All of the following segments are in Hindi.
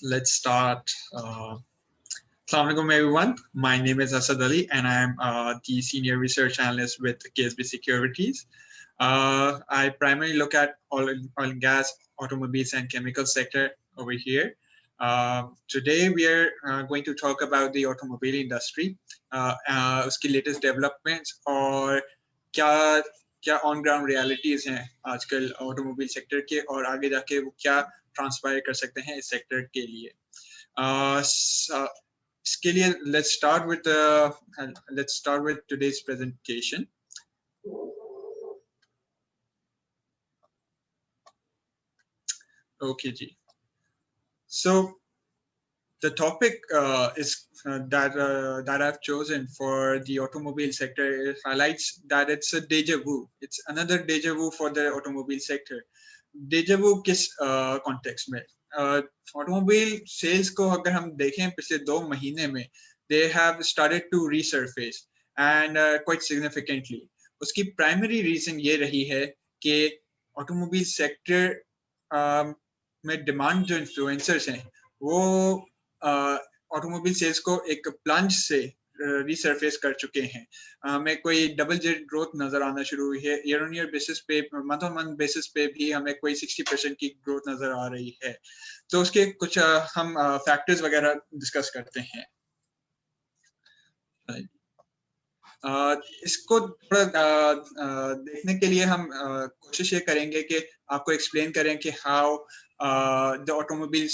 Let's start. Assalamu alaikum, everyone. My name is Asad Ali, and I'm the Senior Research Analyst with KSB Securities. I primarily look at oil and gas, automobiles, and chemical sector over here. Today, we are going to talk about the automobile industry, उसकी latest developments और क्या क्या ऑन ग्राउंड रियलिटीज हैं आजकल ऑटोमोबाइल सेक्टर के और आगे जाके वो क्या ट्रांसफायर कर सकते हैं इस सेक्टर के लिए इसके लिए let's start with today's presentation. Okay ji. So the topic that I've chosen for the automobile sector highlights that it's a deja vu. It's another deja vu for the automobile sector. Deja vu किस context में? Automobile sales को अगर हम देखें पिछले 2 महीने में they have started to resurface and quite significantly. उसकी primary reason ये रही है कि automobile sector में demand जो influencers हैं वो ऑटोमोबाइल सेल्स को एक प्लंज से रीसरफेस कर चुके हैं हमें कोई डबल डिजिट ग्रोथ नजर आना शुरू हुई है ईयर ऑन ईयर बेसिस पे मंथ ऑन मंथ बेसिस पे भी हमें कोई 60% की ग्रोथ नजर आ रही है तो उसके कुछ हम फैक्टर्स वगैरह डिस्कस करते हैं इसको थोड़ा देखने के लिए हम कोशिश ये करेंगे कि आपको एक्सप्लेन करें कि how the automobile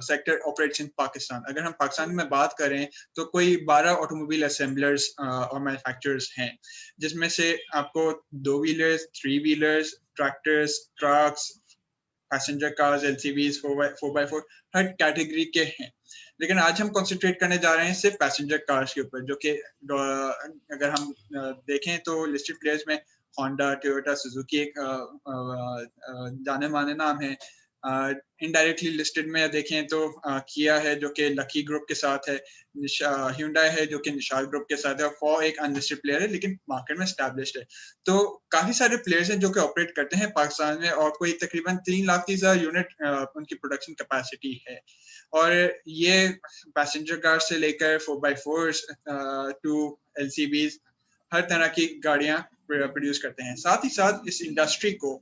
sector operates in Pakistan. अगर हम पाकिस्तान में बात करें तो कोई 12 ऑटोमोबाइल असेंबलर्स और मैन्युफैक्चरर्स हैं जिसमें से आपको 2 wheelers 3 wheelers tractors trucks passenger cars LCVs 4x4 हर कैटेगरी के हैं लेकिन आज हम कंसंट्रेट करने जा रहे हैं सिर्फ पैसेंजर कार्स के ऊपर जो कि अगर हम देखें तो लिस्टेड प्लेयर्स में Honda, Toyota, Suzuki एक जाने माने नाम है इनडायरेक्टली लिस्टेड में देखें तो किया है जो कि लकी ग्रुप के साथ है Hyundai है जो कि निशाल ग्रुप के साथ है और फॉर एक अनलिस्टेड प्लेयर है लेकिन मार्केट में एस्टैब्लिश्ड है तो काफी सारे प्लेयर्स हैं जो कि ऑपरेट करते हैं पाकिस्तान में और कोई तकरीबन 3,30,000 यूनिट उनकी प्रोडक्शन कैपेसिटी है और ये पैसेंजर कार से लेकर 4x4 टू LCVs हर तरह की गाड़ियां प्रोड्यूस करते हैं साथ ही साथ इस इंडस्ट्री को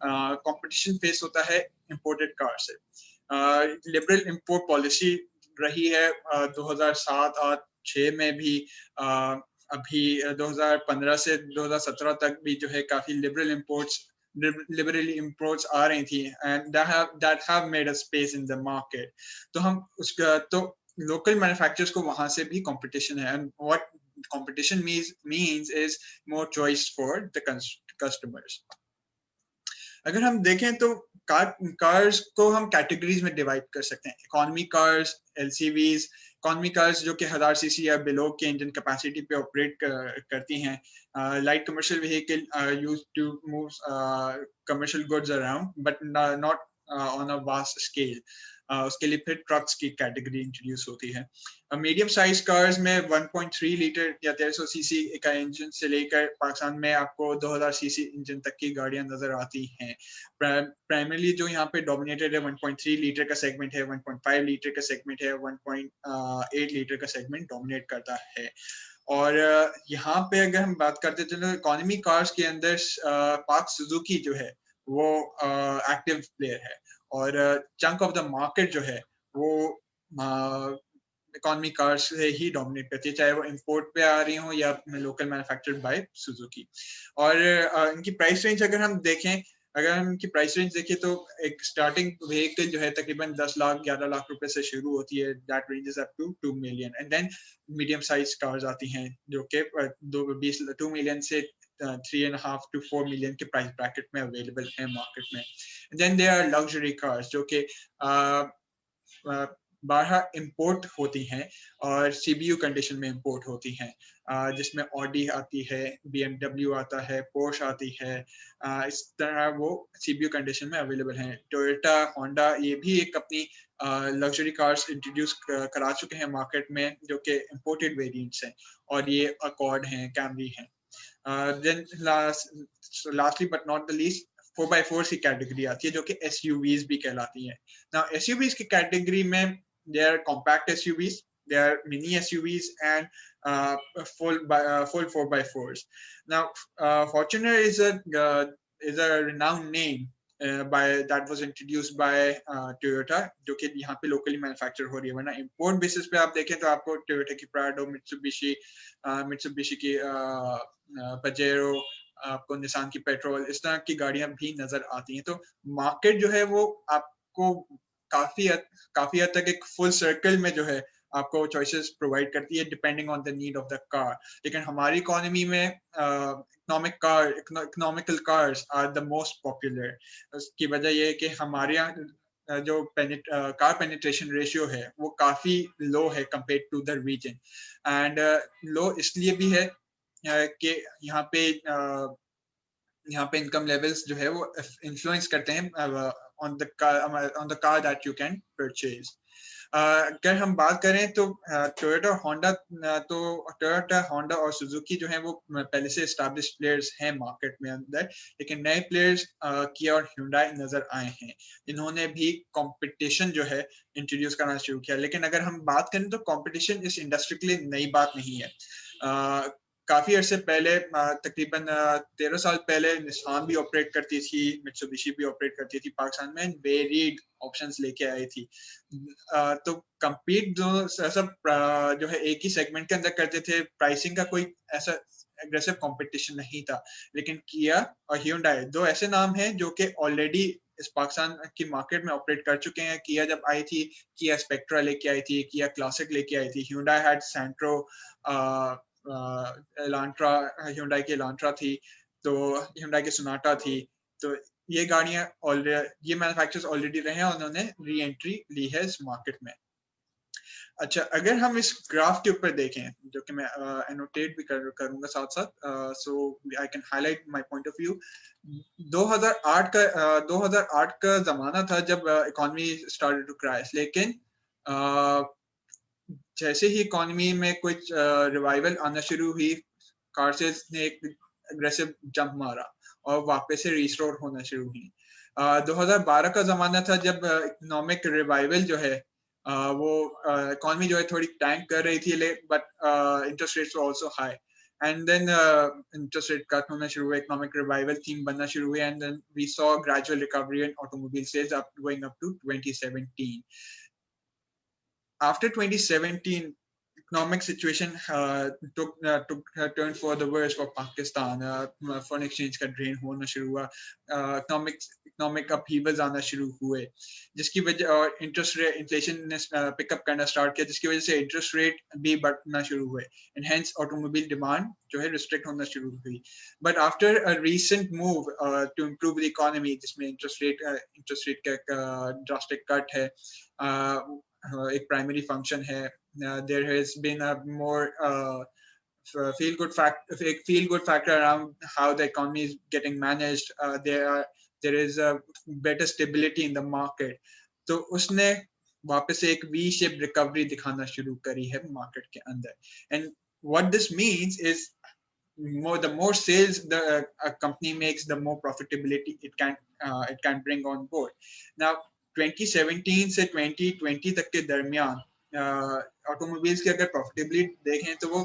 कंपटीशन फेस होता है इंपोर्टेड कार से लिबरल इंपोर्ट पॉलिसी रही है 2007-8-6 में भी अभी 2015 से 2017 तक भी जो है काफी liberally imports आ रही थी and that have made a space in the market तो हम उसका तो local manufacturers को वहां से भी competition है and what competition means is more choice for the customers. अगर हम देखें तो कार्स को हम कैटेगरीज में डिवाइड कर सकते हैं economy cars LCVs economy cars जो कि 1000 सीसी या बिलो के इंजन कैपेसिटी पे ऑपरेट करती हैं light commercial vehicle used to move commercial goods around but not on a vast scale उसके लिए फिर ट्रक्स की कैटेगरी इंट्रोड्यूस होती है मीडियम साइज कार्स में 1.3 लीटर या 1300 सीसी का इंजन से लेकर पाकिस्तान में आपको 2000 सीसी इंजन तक की गाड़ियां नजर आती हैं प्राइमरीली जो यहाँ पे डोमिनेटेड है 1.3 लीटर का सेगमेंट है 1.5 लीटर का सेगमेंट है 1.8 लीटर का सेगमेंट डोमिनेट करता है और यहाँ पे अगर हम बात करते हैं तो इकोनॉमी कार्स के अंदर पाक सुजुकी जो है वो एक्टिव प्लेयर है और चंक ऑफ द मार्केट जो है वो इकोनॉमी कार्स से ही डोमिनेट करती है चाहे वो इंपोर्ट पे आ रही हो या लोकल मैन्युफैक्चर्ड बाय सुजुकी और इनकी प्राइस रेंज अगर हम देखें अगर हम इनकी प्राइस रेंज देखें तो एक स्टार्टिंग व्हीकल जो है तकरीबन 10 लाख 11 लाख रुपए से शुरू होती है that ranges up to 2 million and then medium size cars आती हैं जो कि 2 मिलियन से 3.5 to 4 million के प्राइस ब्रैकेट में अवेलेबल है मार्केट में then there are luxury cars जो कि बाहर इंपोर्ट होती हैं और CBU कंडीशन में इंपोर्ट होती हैं जिसमें ऑडी आती है BMW आता है पोर्श आती है इस तरह वो CBU कंडीशन में अवेलेबल हैं टोयोटा होंडा ये भी एक अपनी लग्जरी कार्स इंट्रोड्यूस करा चुके हैं मार्केट में जो कि इंपोर्टेड वेरिएंट्स हैं और ये अकॉर्ड हैं कैमरी हैं then lastly but not the least 4x4 की कैटेगरी आती है जो कि SUVs भी कहलाती हैं. Now SUVs की कैटेगरी में they are compact SUVs, they are mini SUVs and full 4x4s. Now Fortuner is a renowned name by that was introduced by Toyota, जो कि यहाँ पे locally manufacture हो रही है. वरना import basis पे आप देखें तो आपको Toyota की Prado, Mitsubishi की Pajero, आपको निसान की पेट्रोल, इस तरह की गाड़ियां भी नजर आती हैं. तो मार्केट जो है वो आपको काफी हद तक एक फुल सर्कल में जो है आपको चॉइसेस प्रोवाइड करती है depending on the need of the car. लेकिन हमारी इकोनॉमी में economical cars are the most popular. उसकी वजह ये है कि हमारे यहाँ जो कार पेनिट्रेशन रेशियो है वो काफी लो है compare to the region. And low इसलिए भी है कि यहाँ पे इनकम लेवल्स जो है वो इन्फ्लुएंस करते हैं on the car that you can purchase. अगर हम बात करें तो टोयोटा होंडा और सुजुकी जो है वो पहले से एस्टैब्लिश प्लेयर्स हैं मार्केट में अंदर. लेकिन नए प्लेयर्स किया और hyundai नजर आए हैं. इन्होंने भी कंपटीशन जो है इंट्रोड्यूस करना शुरू किया. लेकिन अगर हम बात करें तो कंपटीशन इस इंडस्ट्री के लिए नई बात नहीं है. काफी अरसे पहले तकरीबन 13 साल पहले निसान भी ऑपरेट करती थी, मित्सुबिशी भी ऑपरेट करती थी पाकिस्तान में, वेरिड ऑप्शंस लेके आई थी. तो compete सब जो है एक ही सेगमेंट के अंदर करते थे. प्राइसिंग का कोई ऐसा एग्रेसिव कंपटीशन नहीं था. लेकिन किया और Hyundai दो ऐसे नाम हैं जो कि ऑलरेडी इस पाकिस्तान की मार्केट में ऑपरेट कर चुके हैं. किया जब आई थी, किया स्पेक्ट्रा लेके आई थी, किया क्लासिक लेके आई थी. Hyundai had Santro, Elantra, Hyundai की एलांट्रा थी, तो Hyundai की सोनाटा थी. तो ये गाड़ियां ऑलरेडी, ये मैन्युफैक्चरर्स ऑलरेडी रहे हैं, उन्होंने री एंट्री ली है इस मार्केट में. अच्छा, अगर हम इस ग्राफ के ऊपर देखें जो कि मैं एनोटेट भी करूंगा साथ साथ, so I can highlight my point of view. 2008 का जमाना था जब इकोनॉमी स्टार्टेड टू क्रैश. लेकिन जैसे ही इकोनॉमी में कुछ रिवाइवल आना शुरू हुई, कार सेल्स ने एक एग्रेसिव जंप मारा और वापस से रिस्टोर होना शुरू हुई. 2012 का जमाना था जब इकोनॉमिक रिवाइवल जो है वो इकोनॉमी जो है थोड़ी टैंक कर रही थी, but interest rates were also high. And then interest rate cut होना शुरू हुआ, इकोनॉमिक रिवाइवल थीम बनना शुरू हुई, and then we saw gradual recovery in automobile sales going up to 2017. After 2017, economic situation took a turn for the worse for Pakistan. Foreign exchange का drain होना शुरू हुआ, economic upheavals आना शुरू हुए, जिसकी वजह और interest rate inflation ने pick up करना start किया, जिसकी वजह से interest rate भी बढ़ना शुरू हुए, and hence automobile demand जो है restrict होना शुरू हुई. But after a recent move to improve the economy, जिसमें interest rate का drastic cut है, एक प्राइमरी फंक्शन है, there has been a more feel good factor around how the economy is getting managed. There is a better stability in the market. तो उसने वापस से एक V shaped recovery दिखाना शुरू करी है मार्केट के अंदर. And what this means is the more sales a company makes, the more profitability it can bring on board. Now 2017 से 2020 तक के दरमियान ऑटोमोबाइल्स की अगर प्रॉफिटेबिलिटी देखें तो वो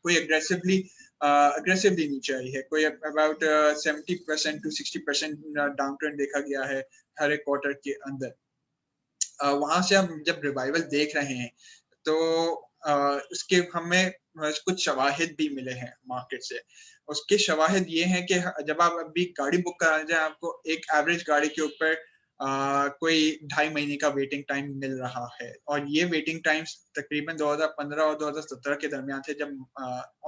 कोई अग्रेसिवली नीचे आई है. कोई अबाउट 70% to 60% डाउनटर्न देखा गया है हर एक क्वार्टर के अंदर. वहां से हम जब रिवाइवल देख रहे हैं तो उसके हमें कुछ शवाहिद भी मिले हैं मार्केट से. उसके शवाहिद ये हैं कि जब आप अभी गाड़ी बुक कराने जाए, आपको एक एवरेज गाड़ी के ऊपर कोई 2.5 महीने का वेटिंग टाइम मिल रहा है. और ये वेटिंग टाइम्स तकरीबन 2015 और 2017 के दरमियान थे, जब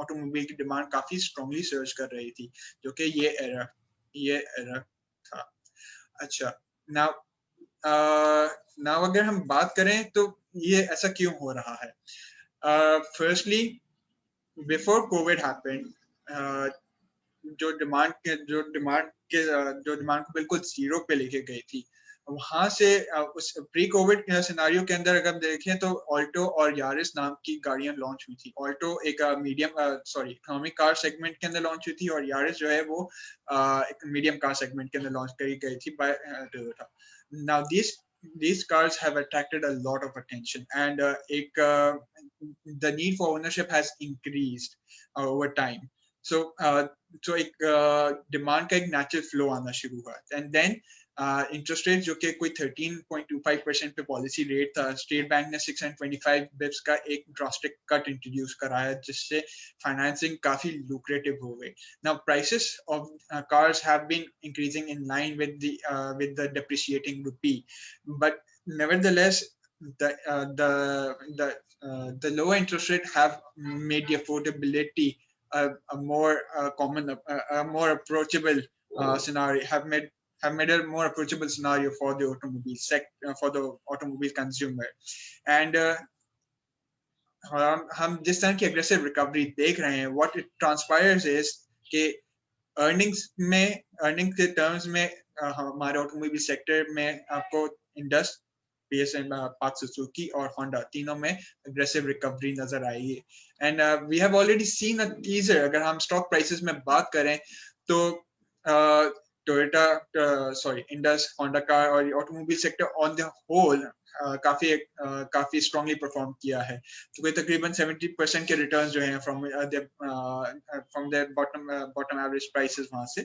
ऑटोमोबाइल की डिमांड काफी स्ट्रांगली सर्च कर रही थी, जो कि ये एरा था. अच्छा, नाउ अगर हम बात करें तो ये ऐसा क्यों हो रहा है. फर्स्टली, बिफोर कोविड हैपेंड, जो डिमांड को बिल्कुल जीरो पे लेके गई थी, वहां से उस प्री कोविड सिनारियो के अंदर अगर देखें तो ऑल्टो और यारिस नाम की गाड़ियां लॉन्च हुई थी। ऑल्टो एक इकोनॉमिक कार सेगमेंट के अंदर लॉन्च हुई थी और यारिस जो है वो एक मीडियम कार सेगमेंट के अंदर लॉन्च करी गई थी by Toyota. Now these cars have attracted a lot of attention and the need for ownership has increased over time. So एक डिमांड का एक नेचुरल फ्लो आना शुरू हुआ एंड देन इंटरेस्ट रेट जो कि कोई 13.25% पे पॉलिसी रेट था, स्टेट बैंक ने 625 बिप्स का एक ड्रास्टिक कट इंट्रोड्यूस कराया जिससे फाइनेंसिंग काफी लुक्रेटिव हो गई। Now prices of cars have been increasing in line with the depreciating rupee, but nevertheless the lower interest rate have made the affordability a more common, a more approachable scenario, have made a more approachable scenario for the automobile sector, for the automobile consumer. And हम जिस तरह की aggressive recovery देख रहे हैं, what it transpires is कि अर्निंग के टर्म्स में हमारे ऑटोमोबाइल सेक्टर में आपको इंडस, PSM, पाक सुजुकी और होंडा तीनों में अग्रेसिव रिकवरी नजर आई है। And we have already seen a teaser. अगर हम स्टॉक प्राइसेस में बात करें तो टोयोटा, इंडस, होंडा कार और automobile sector on the whole काफी स्ट्रांगली परफॉर्म किया है। तो कोई तकरीबन 70% के रिटर्न्स जो हैं from the bottom average prices वहां से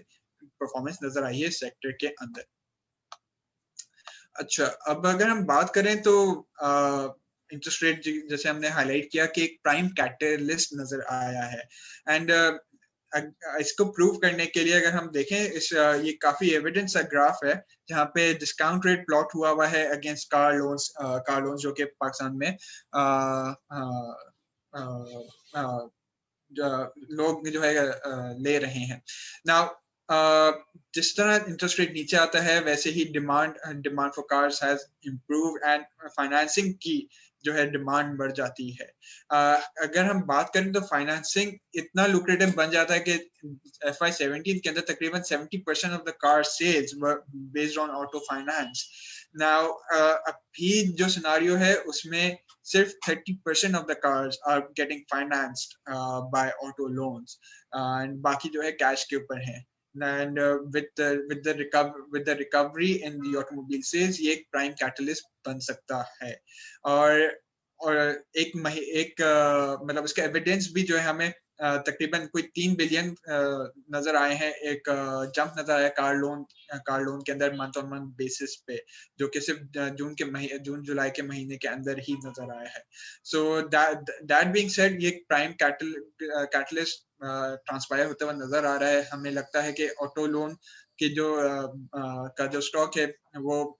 परफॉर्मेंस नजर आई है सेक्टर के अंदर। अच्छा, अब अगर हम बात करें तो इंटरेस्ट रेट जैसे हमने हाईलाइट किया कि एक प्राइम कैटलिस्ट नजर आया है। एंड इसको प्रूव करने के लिए अगर हम देखें ये काफी एविडेंस ग्राफ है जहाँ पे डिस्काउंट रेट प्लॉट हुआ है अगेंस्ट कार लोन्स जो कि पाकिस्तान में लोग जो है ले रहे हैं। नाउ जिस तरह इंटरेस्ट रेट नीचे आता है वैसे ही demand for cars has improved and financing की जो है डिमांड बढ़ जाती है। अगर हम बात करें तो फाइनेंसिंग इतना लुक्रेटिव बन जाता है कि FY17 के अंदर तकरीबन 70% of the car sales were based on auto finance. Now अभी जो सिनारियो है उसमें सिर्फ 30% of the cars are getting financed by auto loans and बाकी जो है कैश के ऊपर है। And with the recovery in the automobile sales ये एक prime catalyst बन सकता है। और एक मतलब उसका एविडेंस भी जो है हमें तकरीबन कोई 3 बिलियन नजर आए हैं, एक जंप नजर आया कार लोन के अंदर मंथ ऑन मंथ बेसिस पे, जो कि सिर्फ जून जुलाई के महीने के अंदर ही नजर आया है। सो दैट बीइंग सेड ये प्राइम कैटलिस्ट ट्रांसपायर होता हुआ नजर आ रहा है। हमें लगता है कि ऑटो लोन के जो स्टॉक है वो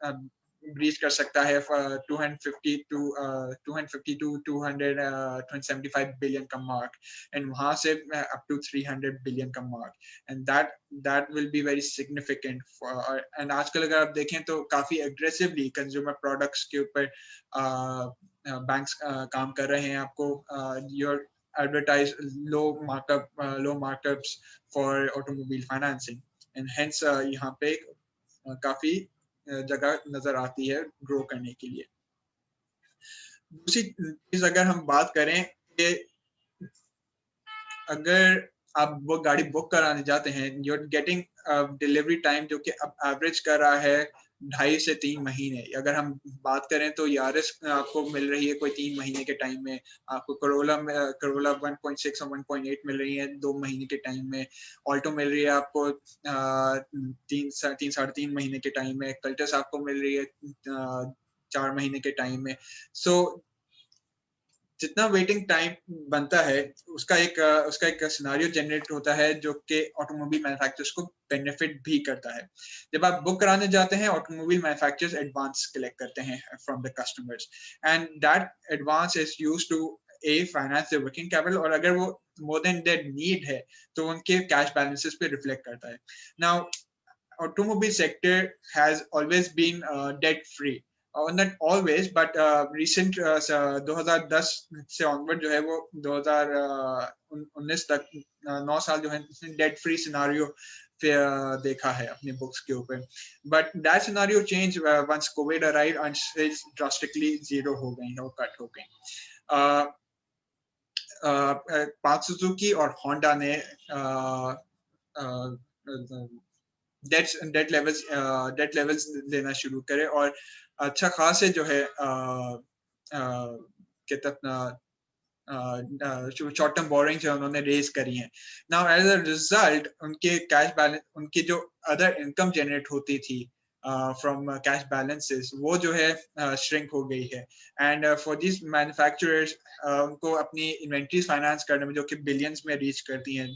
ब्रीच कर सकता है 250 to 275 बिलियन का मार्क एंड वहां से अप टू 300 बिलियन का mark, and that will be very significant. And आजकल अगर आप देखें तो काफी एग्रेसिवली कंज्यूमर प्रोडक्ट्स के ऊपर बैंक्स काम कर रहे हैं। आपको your advertise low markups for automobile financing and hence यहाँ पे काफी जगह नजर आती है ग्रो करने के लिए। दूसरी चीज अगर हम बात करें कि अगर आप वो गाड़ी बुक कराने जाते हैं, you're getting डिलीवरी टाइम जो कि अब एवरेज कर रहा है 2.5 से 3 महीने। अगर हम बात करें तो यारिस आपको मिल रही है कोई 3 महीने के टाइम में, आपको करोला 1.6 और 1.8 मिल रही है 2 महीने के टाइम में, ऑल्टो मिल रही है आपको 3.5 महीने के टाइम में, कल्टस आपको मिल रही है 4 महीने के टाइम में। सो जितना वेटिंग टाइम बनता है उसका एक सिनारियो जनरेट होता है जो कि ऑटोमोबाइल मैन्युफैक्चरर्स को बेनिफिट भी करता है। जब आप बुक कराने जाते हैं ऑटोमोबाइल मैन्युफैक्चरर्स एडवांस कलेक्ट करते हैं from the customers and that advance is used to finance the working capital, और अगर वो मोर देन देयर नीड है तो उनके कैश बैलेंसेस पे रिफ्लेक्ट करता है। Now automobile sector has always been debt free, not always but recent 2010 से ऑनवर्ड जो है वो 2019 तक 9 साल जो है डेट फ्री सिनारियो देखा है अपनी बुक्स के ऊपर. But that scenario change once covid arrive and sales drastically zero हो गई और कट हो गई. पार्क सुजुकी और होंडा ने डेट लेवल्स लेना शुरू करे और अच्छा खासे जो है कहते अपना शॉर्ट टर्म बोरिंग जो उन्होंने रेज करी हैं. नाउ एज अ रिजल्ट उनके कैश बैलेंस, उनकी जो अदर इनकम जनरेट होती थी फ्रॉम कैश बैलेंसेस, वो जो है श्रिंक हो गई है. एंड फॉर दिस मैन्युफैक्चरर्स उनको अपनी इन्वेंट्रीज फाइनेंस करने में जो कि बिलियंस में रीच करती हैं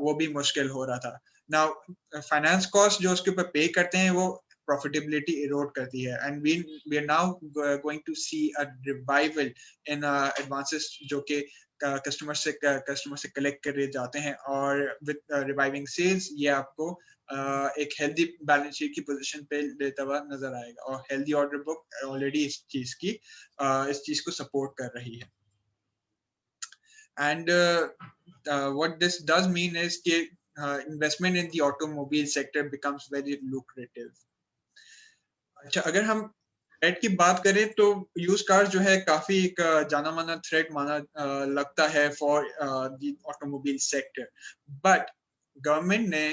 वो भी मुश्किल हो रहा था. नाउ फाइनेंस कॉस्ट जो उसके ऊपर पे करते हैं वो profitability erode करती है. And we are now going to see a revival in advances जो कि कस्टमर से कलेक्ट करे जाते हैं और with reviving sales ये आपको एक हेल्दी बैलेंस शीट की पोजीशन पे लेता हुआ नजर आएगा. और हेल्दी ऑर्डर बुक ऑलरेडी इस चीज को सपोर्ट कर रही है. And what this does mean is कि investment in the automobile sector becomes very lucrative. अच्छा, अगर हम थ्रेट की बात करें तो यूज कार जो है काफी एक जाना माना थ्रेट माना लगता है for the automobile sector. But government ने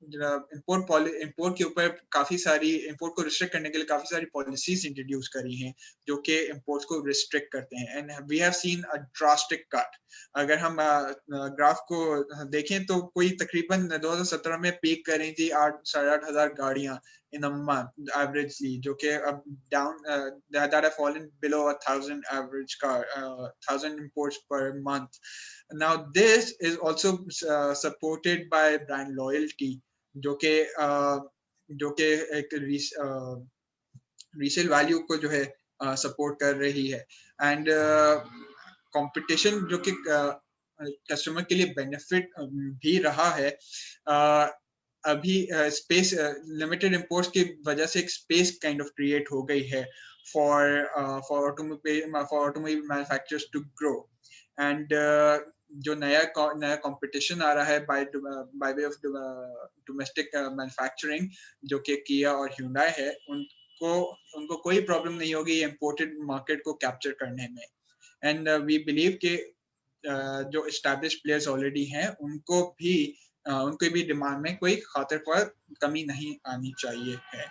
इंपोर्ट के ऊपर काफी सारी इंपोर्ट को रिस्ट्रिक्ट करने के लिए काफी सारी पॉलिसीज इंट्रोड्यूस करी हैं जो कि इंपोर्ट्स को रिस्ट्रिक्ट करते हैं. And we have seen a drastic cut. अगर हम ग्राफ को देखें तो कोई तकरीबन 2017 में पीक कर रही थी 8,500 गाड़ियां in a month averagely, जो कि अब down that have fallen below 1,000 average car 1,000 imports per month. Now this is also supported by brand loyalty जो कि एक रीसेल वैल्यू को जो है सपोर्ट कर रही है. एंड कंपटीशन जो कि कस्टमर के लिए बेनिफिट भी रहा है. अभी स्पेस लिमिटेड इंपोर्ट्स की वजह से एक स्पेस काइंड ऑफ क्रिएट हो गई है for automobile manufacturers to grow. And जो नया कंपटीशन आ रहा है by way of domestic manufacturing जो कि किया और Hyundai है, उनको कोई प्रॉब्लम नहीं होगी इंपोर्टेड मार्केट को कैप्चर करने में. एंड वी बिलीव कि जो एस्टैब्लिश्ड प्लेयर्स ऑलरेडी हैं उनके भी डिमांड में कोई खातिर ख्वाह कमी नहीं आनी चाहिए है.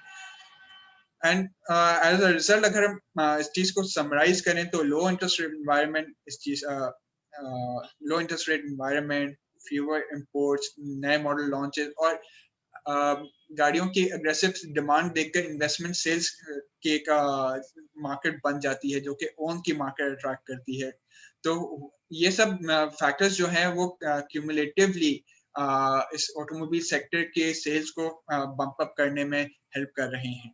एंड एज अ रिजल्ट अगर हम इस चीज को समराइज करें तो लो interest rate environment, fewer imports, नए मॉडल लॉन्चेस और गाड़ियों की अग्रेसिव डिमांड देखकर इन्वेस्टमेंट सेल्स की एक मार्केट बन जाती है जो कि ओन की मार्केट अट्रैक्ट करती है. तो ये सब फैक्टर्स जो हैं वो क्यूमुलेटिवली इस ऑटोमोबाइल सेक्टर के सेल्स को बम्प अप करने में हेल्प कर रहे हैं.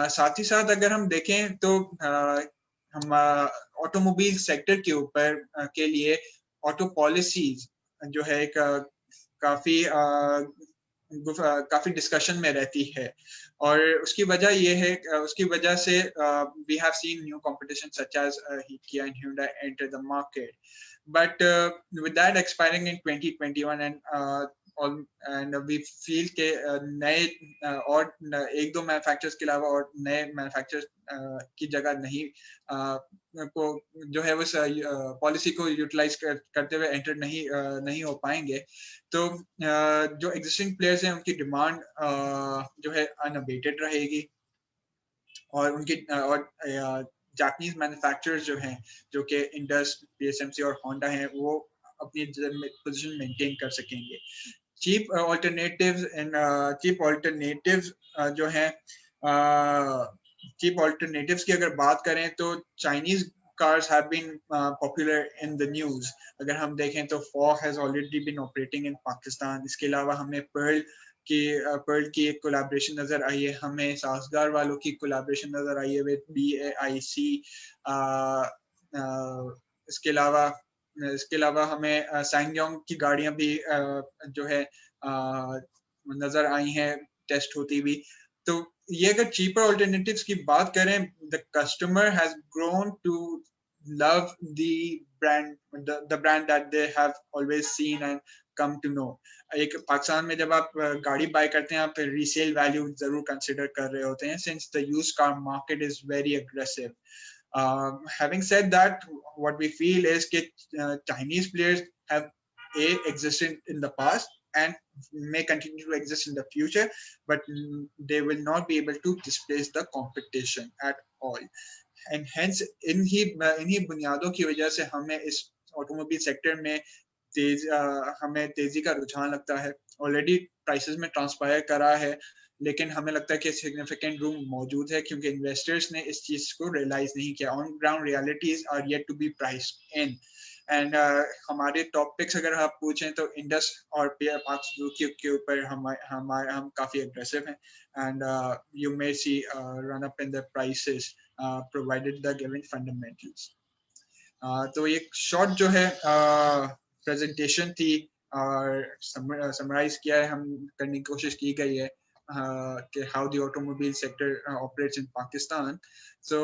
साथ ही साथ अगर हम देखें तो हम ऑटोमोबाइल सेक्टर के ऊपर के लिए ऑटो पॉलिसीज जो है एक काफी डिस्कशन में रहती है. और उसकी वजह से we have seen new competition such as Kia and Hyundai enter the market. But with that expiring in 2021 and we feel के नए और एक दो मैन्युफैक्चरर्स के अलावा और नए मैन्युफैक्चरर्स की जगह नहीं को जो है उस पॉलिसी को यूटिलाइज करते हुए एंटर नहीं हो पाएंगे. तो जो एग्जिस्टिंग प्लेयर्स हैं उनकी डिमांड जो है अनअबेटेड रहेगी और जापानीज मैन्युफैक्चरर्स जो हैं जो कि इंडस, PSMC और होंडा हैं वो अपनी पोजीशन मेंटेन कर सकेंगे. चीप ऑल्टरनेटिव्स जो हैं चीप ऑल्टरनेटिव्स की अगर बात करें तो Chinese cars have been popular in the news. अगर हम देखें तो Ford has already been operating in Pakistan. इसके अलावा हमें Pearl की एक कोलैबोरेशन नजर आई है, हमें सासगार वालों की कोलैबोरेशन नजर आई है विद BAIC. इसके अलावा हमें SsangYong की गाड़ियां भी जो है नजर आई हैं टेस्ट होती हुई. तो ये अगर चीपर ऑल्टरनेटिव्स की बात करें, the customer has grown to love the brand that they have always seen and come to know. एक पाकिस्तान में जब आप गाड़ी बाय करते हैं आप रीसेल वैल्यू जरूर कंसिडर कर रहे होते हैं, since the used car market is very aggressive. Having said that, what we feel is that Chinese players have existed in the past and may continue to exist in the future, but they will not be able to displace the competition at all. And hence इन्हीं बुनियादों की वजह से हमें इस ऑटोमोबाइल सेक्टर में हमें तेजी का रुझान लगता है. ऑलरेडी प्राइसेस में ट्रांसपायर करा है, लेकिन हमें लगता है कि सिग्निफिकेंट रूम मौजूद है क्योंकि इन्वेस्टर्स ने इस चीज को रियलाइज नहीं किया. On ground realities are yet to be priced in. And हमारे टॉपिक्स अगर आप पूछें तो इंडस और पाक सुजुकी के ऊपर हम काफी एग्रेसिव हैं. And you may see run up in the prices provided the given fundamentals. तो ये शॉर्ट जो है प्रेजेंटेशन थी और समराइज किया है, हम करने की कोशिश की गई है कि how the automobile sector operates in Pakistan. So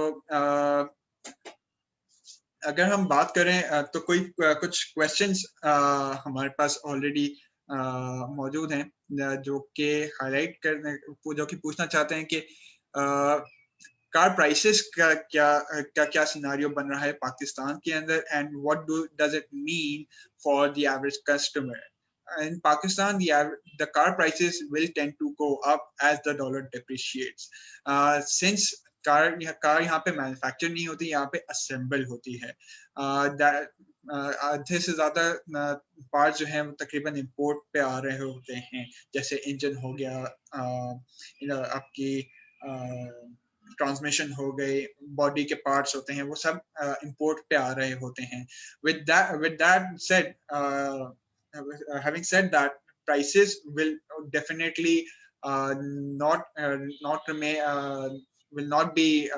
अगर हम बात करें तो कोई कुछ क्वेश्चंस हमारे पास ऑलरेडी मौजूद हैं जो कि हाईलाइट करने जो कि पूछना चाहते हैं कि कार प्राइसेस का क्या सिनारियो बन रहा है पाकिस्तान के अंदर, and what does it mean for the average customer. In Pakistan, the car prices will tend to go up as the dollar depreciates. Since car यहाँ पे मैन्युफैक्चर नहीं होती, यहाँ पे असेंबल होती है. आधे से ज्यादा पार्ट जो हैं तकरीबन इंपोर्ट पे आ रहे होते हैं, जैसे इंजन हो गया, आपकी ट्रांसमिशन हो गई, बॉडी के पार्ट्स होते हैं, वो सब इंपोर्ट पे आ रहे होते हैं. With that said, having said that, prices will definitely will not be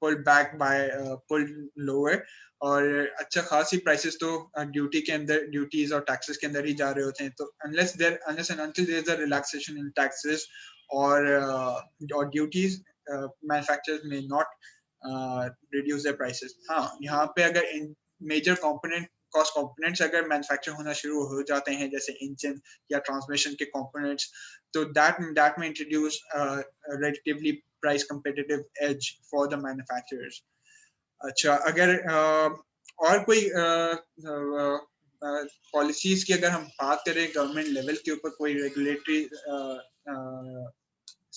pulled back by pulled lower. और अच्छा खासी प्राइसेस तो ड्यूटी के अंदर, ड्यूटीज और टैक्सेस के अंदर ही जा रहे होते हैं. तो unless and until there is a relaxation in taxes or duties, manufacturers may not reduce their prices. हाँ, यहाँ पे अगर मेजर कॉस्ट कंपोनेंट्स अगर मैन्युफैक्चर होना शुरू हो जाते हैं, जैसे इंजन या ट्रांसमिशन के कंपोनेंट्स, तो that may introduce relatively price competitive edge for the manufacturers. अच्छा, अगर और कोई पॉलिसीज की अगर हम बात करें गवर्नमेंट लेवल के ऊपर, कोई रेगुलेटरी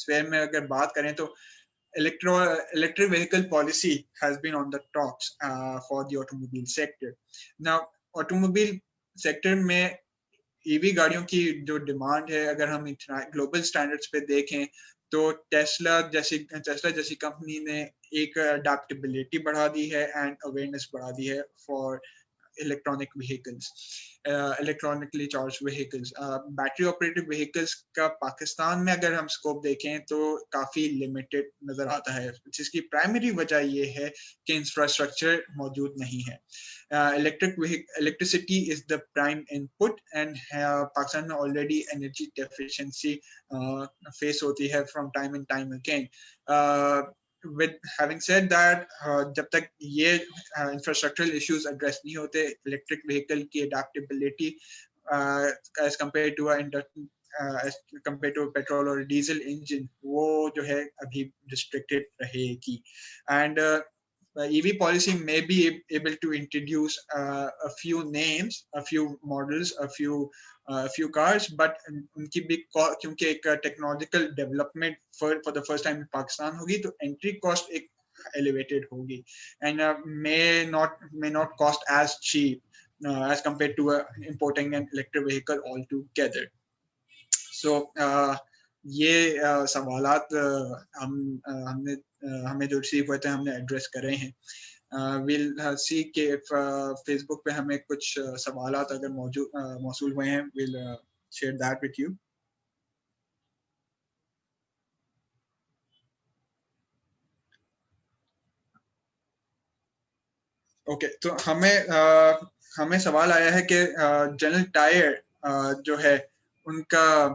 स्फीयर में अगर बात करें, तो electric vehicle policy has been on the talks for the automobile sector. Now, automobile sector में EV गाड़ियों की जो डिमांड है, अगर हम ग्लोबल स्टैंडर्ड्स पे देखें, तो टेस्ला जैसी कंपनी ने एक अडेप्टेबिलिटी बढ़ा दी है एंड अवेयरनेस बढ़ा दी है for electronic vehicles, electronically charge vehicles. Battery operated vehicles का पाकिस्तान में अगर हम स्कोप देखें तो काफी लिमिटेड नजर आता है, जिसकी प्राइमरी वजह ये है कि इंफ्रास्ट्रक्चर मौजूद नहीं है. Electricity is the prime input and Pakistan में ऑलरेडी एनर्जी डेफिशिएंसी फेस होती है from time and time again. With having said that, जब तक ये infrastructural issues address नहीं होते, electric vehicle की adaptability as compared to petrol और diesel engine, वो जो है अभी restricted रहेगी. And EV policy may be able to introduce a few names, a few models, a few cars, but उनकी भी क्योंकि एक technological development for the first time in Pakistan होगी, तो एंट्री कॉस्ट एक elevated होगी and may not cost as cheap as compared to importing an electric vehicle altogether. So ये सवालात हमें जो रिसीव हुए थे हमने एड्रेस करे हैं. we'll see कि फेसबुक पे हमें कुछ सवालात अगर मौसूल हुए हैं, we'll share that with you. Okay, तो हमें सवाल आया है कि जनरल टायर जो है उनका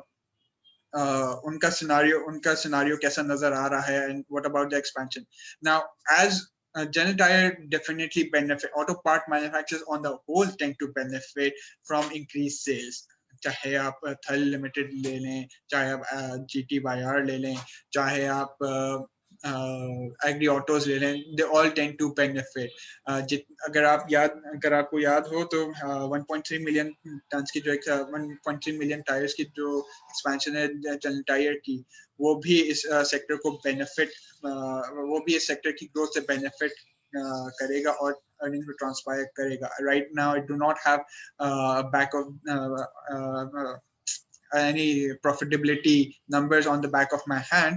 सिनारियो कैसा नजर आ रहा है, and what about the expansion. Now, as General Tyre definitely benefit, auto part manufacturers on the whole tend to benefit from increased sales. चाहे आप थल लिमिटेड ले लें, चाहे आप GTYR ले लें, चाहे आप एग्री ऑटोज ले लें, they all tend to benefit. अगर आपको याद हो तो 1.3 मिलियन टन्स की जो 1.3 मिलियन टायर्स की जो एक्सपेंशन है जनरल टायर की, वो भी इस सेक्टर को बेनिफिट, वो भी इस सेक्टर की ग्रोथ से बेनिफिट करेगा और अर्निंग में ट्रांसफायर करेगा. Right now I do not have back of any profitability numbers on the back of my hand,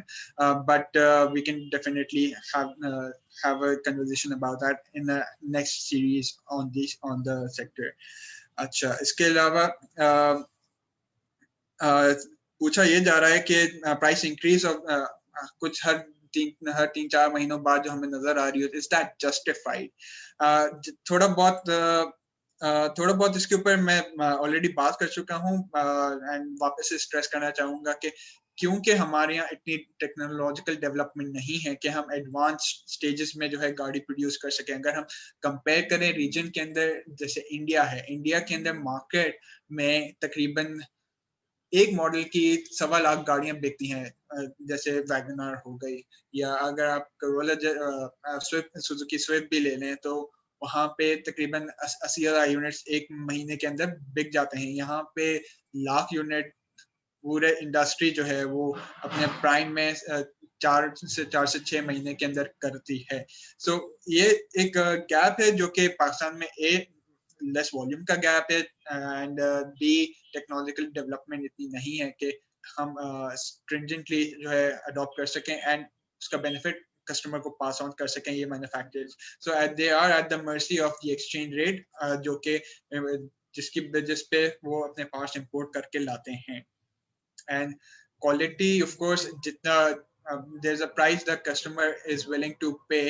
but we can definitely have a conversation about that in the next series on the sector. अच्छा, इसके अलावा पूछा ये जा रहा है कि प्राइस इंक्रीज कुछ हर 3-4 महीनों बाद जो हमें नजर आ रही है, इज दैट जस्टिफाइड? थोड़ा बहुत इसके ऊपर मैं ऑलरेडी बात कर चुका हूँ एंड वापस से स्ट्रेस करना चाहूंगा कि क्योंकि हमारे यहाँ इतनी टेक्नोलॉजिकल डेवलपमेंट नहीं है कि हम एडवांस स्टेजेस में जो है गाड़ी प्रोड्यूस कर सकें. अगर हम कंपेयर करें रीजन के अंदर, जैसे इंडिया है, इंडिया के अंदर मार्केट में तकरीबन एक मॉडल की 1.25 लाख गाड़ियां बिकती हैं, जैसे वैगनआर हो गई, या अगर आप करोला सुजुकी स्विफ्ट भी ले लें तो वहां पे तकरीबन 80,000 यूनिट्स एक महीने के अंदर बिक जाते हैं. यहाँ पे लाख यूनिट पूरे इंडस्ट्री जो है वो अपने प्राइम में 4 से 6 महीने के अंदर करती है. सो ये एक गैप है जो कि पाकिस्तान में लेस वॉल्यूम का गैप है, एंड बी टेक्नोलॉजिकल डेवलपमेंट इतनी नहीं है कि हम स्ट्रिंजेंटली जो है अडॉप्ट कर सकें एंड उसका बेनिफिट कस्टमर को पास ऑन कर सकें ये manufacturers. So they are at the mercy of the exchange rate, जो कि जिस पे वो अपने पार्ट्स इंपोर्ट करके लाते हैं. एंड क्वालिटी ऑफ कोर्स, जितना there's a price the customer is willing to pay,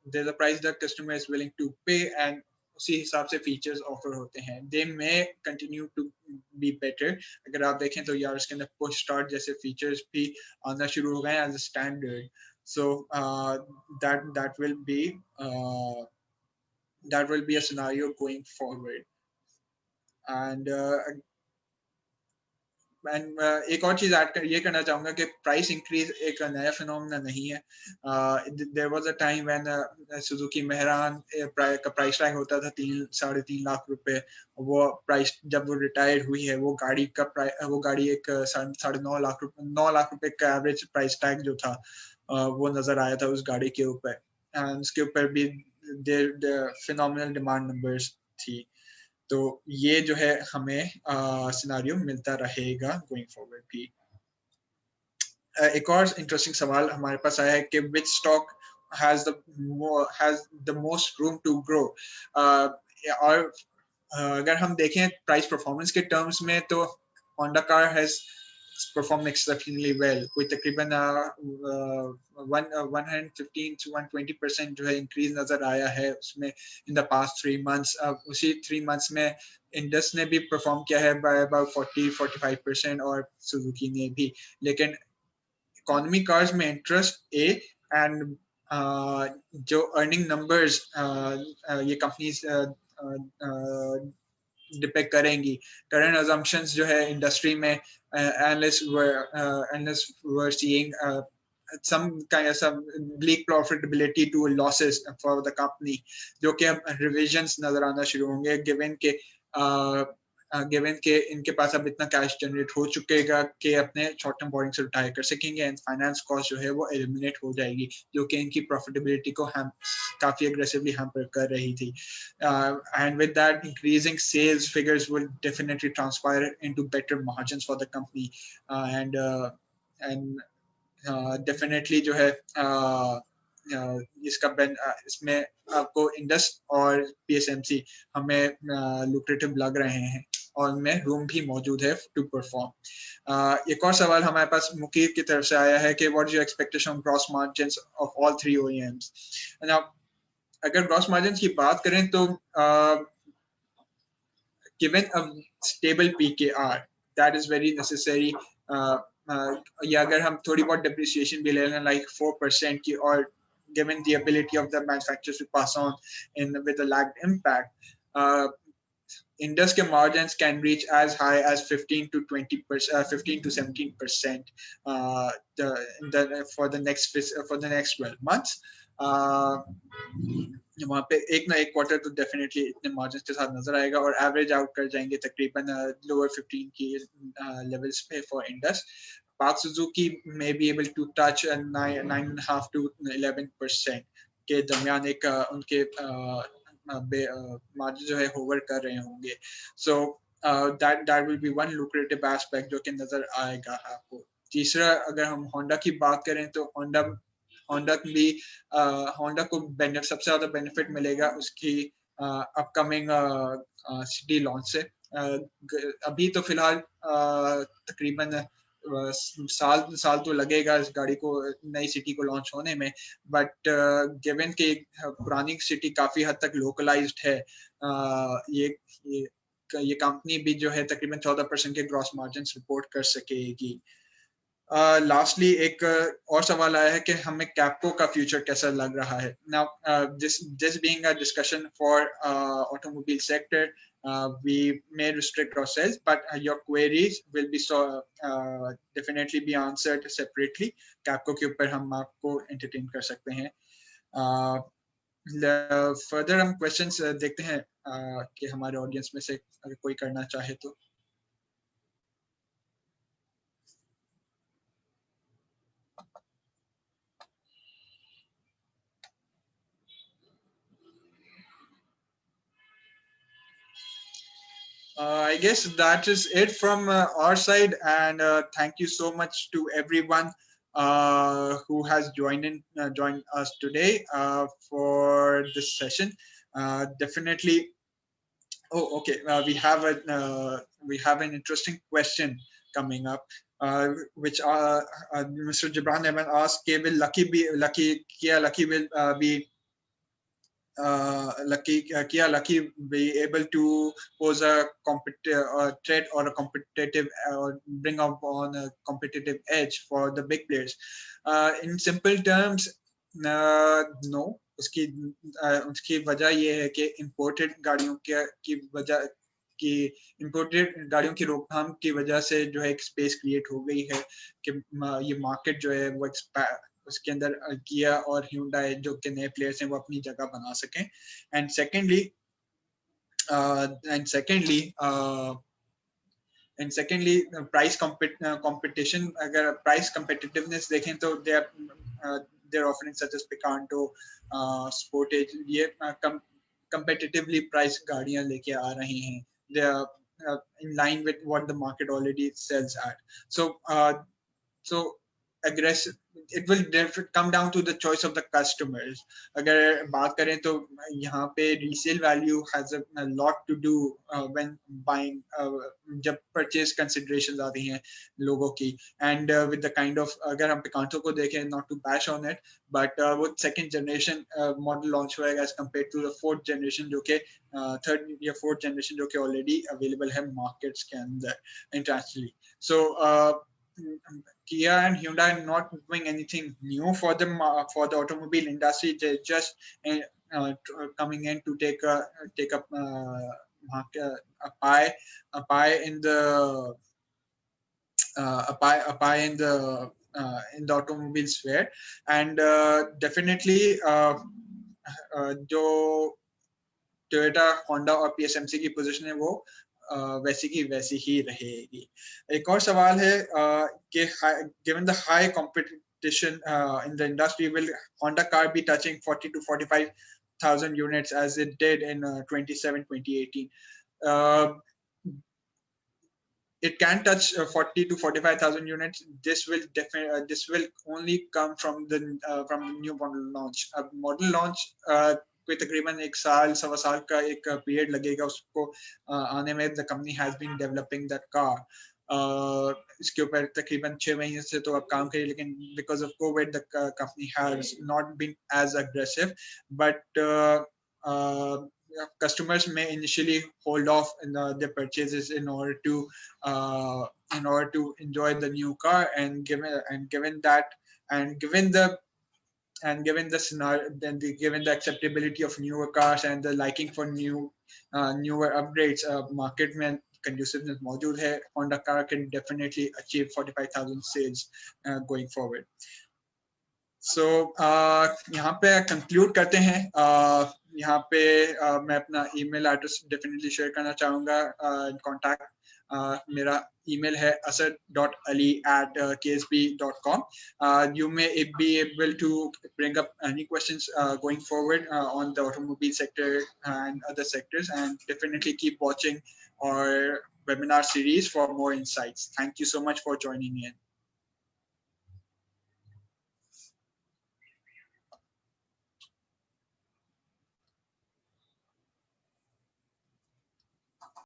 there's a price the customer is willing to pay, and उसी हिसाब से फीचर्स ऑफर होते हैं. They may continue to be better. अगर आप देखें तो यार उसके अंदर पुश स्टार्ट जैसे फीचर्स भी आना शुरू हो गए as a standard. So that will be a scenario going forward. And एक और चीज ये करना चाहूंगा कि प्राइस इंक्रीज एक नया फिनोमेना नहीं है. There was a time when Suzuki Mehran का प्राइस टैग होता था 3-3.5 लाख रुपए. वो प्राइस जब वो रिटायर हुई है, वो गाड़ी एक 9.5 लाख रुपए का एवरेज प्राइस टैग जो था वो नजर आया था उस गाड़ी के ऊपर. एंड उसके ऊपर भी फिनोमिनल डिमांड नंबर्स थी. तो ये जो है हमें सिनारियो मिलता रहेगा गोइंग फॉरवर्ड भी. एक और इंटरेस्टिंग सवाल हमारे पास आया है कि which stock has the most room to grow. और अगर हम देखें प्राइस परफॉर्मेंस के टर्म्स में तो Honda car has performed exceptionally well with तकरीबन 115 to 120% जो है इंक्रीज नजर आया है उसमें इन द पास्ट 3 months. उसी 3 months में इंडस ने भी परफॉर्म किया है बाय अबाउट 40-45% और सुजुकी ने भी. लेकिन इकोनॉमी कार्स में इंटरेस्ट एंड जो अर्निंग नंबर्स ये कंपनीज डिपेक्ट करेंगी, करंट अजम्पशंस जो है इंडस्ट्री में analysts were seeing some bleak profitability to losses for the company, जो कि अब revisions नजर आना शुरू होंगे given के इनके पास अब इतना कैश जनरेट हो चुकेगा कि अपने शॉर्ट टर्म बोरिंग से रिटायर कर सकेंगे एंड फाइनेंस कॉस्ट जो है वो एलिमिनेट हो जाएगी, जो कि इनकी प्रॉफिटेबिलिटी को काफी अग्रेसिवली हैम्पर कर रही थी. And with that, increasing sales figures will definitely transpire into better margins for the company, and definitely जो है इसमें आपको इंडस और PSMC हमें लुक्रेटिव लग रहे हैं और उनमें रूम भी मौजूद है टू परफॉर्म. एक और सवाल हमारे पास मुकीर की तरफ से आया है कि what is your expectation on gross margins of all 3 OEMs. अगर ग्रॉस मार्जिन की बात करें तो given a stable PKR that is very necessary, या अगर हम थोड़ी बहुत depreciation भी ले लें like 4% की, और given the ability of the manufacturers to pass on with a lagged impact, Indus के margins can reach as high as 15 to 20%, 15 to 17% for the next 12 months. वहाँ पे एक ना एक क्वार्टर तो डेफिनेटली इतने मार्जिन के साथ नजर आएगा और एवरेज आउट कर जाएंगे तकरीबन लोअर 15 की लेवल्स पे for Indus. Park Suzuki may be able to touch 9.5 to 11% के दरमियान एक उनके मार्जिन जो है होवर कर रहे होंगे. So that will be one lucrative aspect जो कि नजर आएगा आपको. तीसरा अगर हम होंडा की बात करें तो होंडा भी होंडा को सबसे ज्यादा बेनिफिट मिलेगा उसकी अपकमिंग सिटी लॉन्च से. अभी तो फिलहाल तकरीबन साल तो लगेगा इस गाड़ी को नई सिटी को लॉन्च होने में, बट गिवन कि पुरानी सिटी काफी हद तक लोकलाइज्ड है, ये कंपनी भी जो है तकरीबन 14% के ग्रॉस मार्जिन रिपोर्ट कर सकेगी. लास्टली एक और सवाल आया है कि हमें कैप्को का फ्यूचर कैसा लग रहा है. Now this being a discussion for automobile sector, we may restrict ourselves, but your queries will be definitely be answered separately. कैप्को के ऊपर हम आपको entertain कर सकते हैं. फर्दर हम क्वेश्चंस देखते हैं कि हमारे ऑडियंस में से अगर कोई करना चाहे तो. I guess that is it from our side, and thank you so much to everyone who has joined us today for this session. Definitely. Oh, okay. We have an interesting question coming up, which Mr. Gibran Ahmed asked: will Lucky will be Lucky be able to pose a threat or a competitive or bring up on a competitive edge for the big players? In simple terms, no. उसकी वजह ये है कि इम्पोर्टेड गाड़ियों की वजह कि इम्पोर्टेड गाड़ियों की रोकथाम की वजह से जो है एक स्पेस क्रिएट हो गई है कि ये मार्केट जो है वो उसके अंदर किया और Hyundai जो के नए प्लेयर्स हैं वो अपनी जगह बना सकें. एंड सेकेंडली प्राइस कंपटीशन, अगर प्राइस कंपिटिटिवनेस देखें तो they are offering such as Picanto, Sportage, ये competitively प्राइस गाड़ियां लेके आ रही हैं. They are in line with what the market already sells at. So aggressive, it will come down to the choice of the customers. अगर बात करें तो यहाँ पे resale value has a lot to do when buying, जब purchase considerations आती हैं लोगों की. And with the kind of, अगर हम पिकांटो को देखें, not to bash on it, but वो second generation model launch होएगा as compared to the fourth generation जो के third या fourth generation जो के already available है markets के अंदर internationally. So Kia and Hyundai are not doing anything new for the automobile industry. They're just coming in to take up a pie in the automobile sphere. And definitely जो Toyota, Honda और PSMC की पोजीशन है वो वैसी की वैसी ही रहेगी. एक और सवाल है कि given the high competition in the industry, will Honda car be touching 40 to 45,000 units as it did in 2018? It can touch 40 to 45,000 units. This will only come from the new model launch. Model launch कोई तकरीबन एक साल सवा साल का एक पीरियड लगेगा उसको आने में. The company has been developing that car. इसके ऊपर तकरीबन 6 महीने से तो अब काम करिए, लेकिन because of COVID the company has not been as aggressive, but customers may initially hold off in their purchases in order to enjoy the new car. And given the and given the scenario, given the acceptability of newer cars and the liking for newer upgrades, market में conduciveness मौजूद है. Honda car can definitely achieve 45,000 sales going forward. So यहाँ पे conclude करते हैं. यहाँ पे मैं अपना email address definitely share करना चाहूँगा. Contact मेरा email है asad.ali@ksb.com. You may be able to bring up any questions going forward on the automobile sector and other sectors, and definitely keep watching our webinar series for more insights. Thank you so much for joining in.